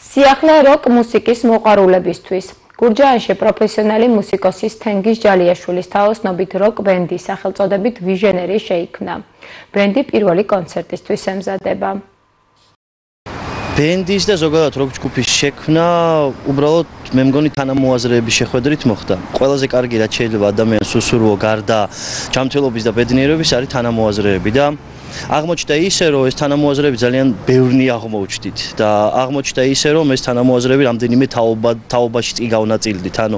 სიახლე როკ მუსიკის მოყვარულებისთვის. გურჯაანში პროფესიონალი მუსიკოსის თენგიზ ჯალიაშვილის თაოსნობით როკ ბენდი სახელწოდებით ვიჟენერი შეიქმნა. ბენდი პირველი კონცერტისთვის ემზადება. ბენდის და ზოგადად როკ ჯგუფის შექმნა უბრალოდ მე მგონი თანამოაზრეების შეხვედრით მოხდა. ყველაზე კარგი რაც შეიძლება ადამიანს უსურვო გარდა ჯანმრთელობის და ბედნიერების არის თანამოაზრეები და აღმოჩნდა ისე რომ ეს თანამოაზრეები ძალიან ბევრი აღმოჩნდით და აღმოჩნდა ისე რომ ეს თანამოაზრეები რამდენიმე თაობაში კი გავნაწილდით. ანუ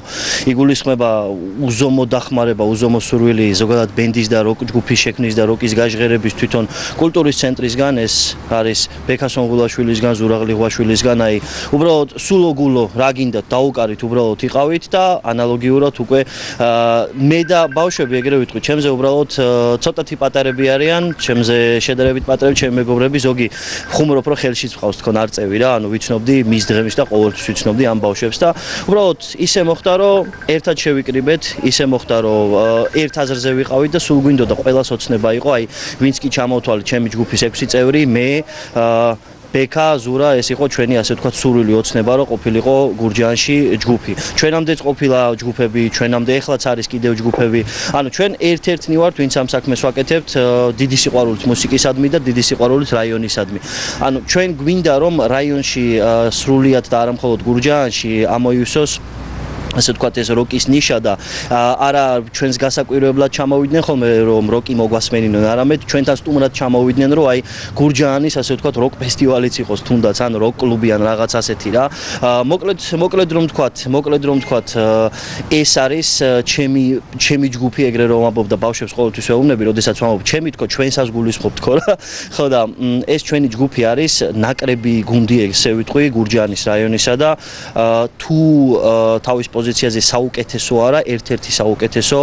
იგულისხმება უზომო დახმარება, უზომო სურვილი ზოგადად ბენდის და როკ ჯგუფის შექმნის და როკის გაჟღერების თვითონ კულტურის ცენტრისგან ეს არის ბექასონ ღულაშვილისგან, ზურაღლი ღვაშვილისგან, აი უბრალოდ სულოგულო რა გინდათ დაუკარით უბრალოდ იყავით და ანალოგიურად უკვე მე და ბავშვები ეგრე ვიტყვი, ჩემზე უბრალოდ ცოტათი პატარები არიან, ჩემზე შედარებით პატრები ჩემი მეგობრები ზოგი ხუმრობ რომ ხელშიც ვყავს თქო არწევი რა ანუ ვიცნობდი მის დღემში და ყოველთვის ვიცნობდი ამ ბავშვებს და უბრალოდ ისე მოხდა რომ ერთად შევიკრიბეთ ისე მოხდა რომ ერთ აზრზე ვიყავით და სულ გვინდოდა ყველას ოცნება იყო აი ვინც კი ჩამოვთვალეთ ჩემი ჯგუფის 6 წევრი მე ბექა ზურა ეს იყო ჩვენი ასე ვთქვათ სურვილი ოცნება რომ ყოფილიყო გურჯაანში ჯგუფი ჩვენამდეც ყოფილა ჯგუფები ჩვენამდე ეხლაც არის კიდევ ჯგუფები ანუ ჩვენ ერთ-ერთნი ვართ ვინც ამ საქმეს ვაკეთებთ დიდი სიყვარულით მუსიკისადმი და დიდი სიყვარულით რაიონისადმი ანუ ჩვენ გვინდა რომ რაიონში სრულიად და არა მხოლოდ გურჯაანში ამოივსოს ასე ვთქვათ ეს როკის ნიშა და არა ჩვენს გასაკვირვებლად ჩამოვიდნენ ხოლმე რომ როკი მოგვასმენინონ არამედ ჩვენთან სტუმრად ჩამოვიდნენ რომ აი გურჯაანის ასე ვთქვათ როკ ფესტივალიც იყოს თუნდაც ან როკ კლუბი ან რაღაც ასეთი რა მოკლედ რომ ვთქვათ ეს არის ჩემი ჯგუფი ეგრე რომ ამბობდა ბავშვებს ყოველთვის ვეუბნები როდესაც ვამბობ ჩემი თქო ჩვენსაც გულისხმობ თქო რა ხო და ეს ჩვენი ჯგუფი არის ნაკრები გუნდი ესე ვიტყვი გურჯაანის რაიონისა და თუ თავის პოზიციაზე საუკეთესო არა, ერთ-ერთი საუკეთესო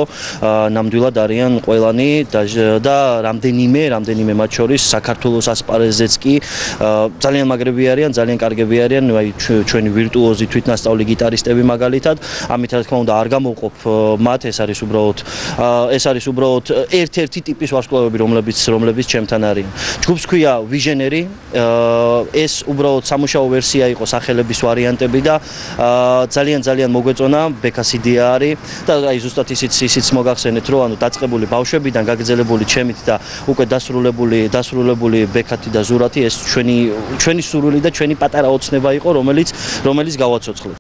ნამდვილად არიან ყველანი და რამდენიმე მათ შორის საქართველოს ასპარეზეც კი ძალიან მაგრები არიან, ძალიან კარგები არიან, აი ჩვენი ვირტუოზი თვითნასწავლი გიტარისტები მაგალითად, ამით რა თქმა უნდა არ გამოვყოფ მათ, ეს არის უბრალოდ ერთ-ერთი ტიპის ვარსკვლავები, რომლებიც ჩემთან არიან. ჯგუფს ქვია ვიჟენერი, ეს უბრალოდ სამუშაო ვერსია იყო სახელების ვარიანტები და ძალიან მოგვეწონა ბექას იდეა არის და აი ზუსტად ისიც მოგახსენეთ რომ ანუ დაწყებული ბავშვებიდან გაგრძელებული ჩემით და უკვე დასრულებული ბექათი და ზურათი ეს ჩვენი სურვილი და ჩვენი პატარა ოცნება იყო რომელიც გავაცოცხლეთ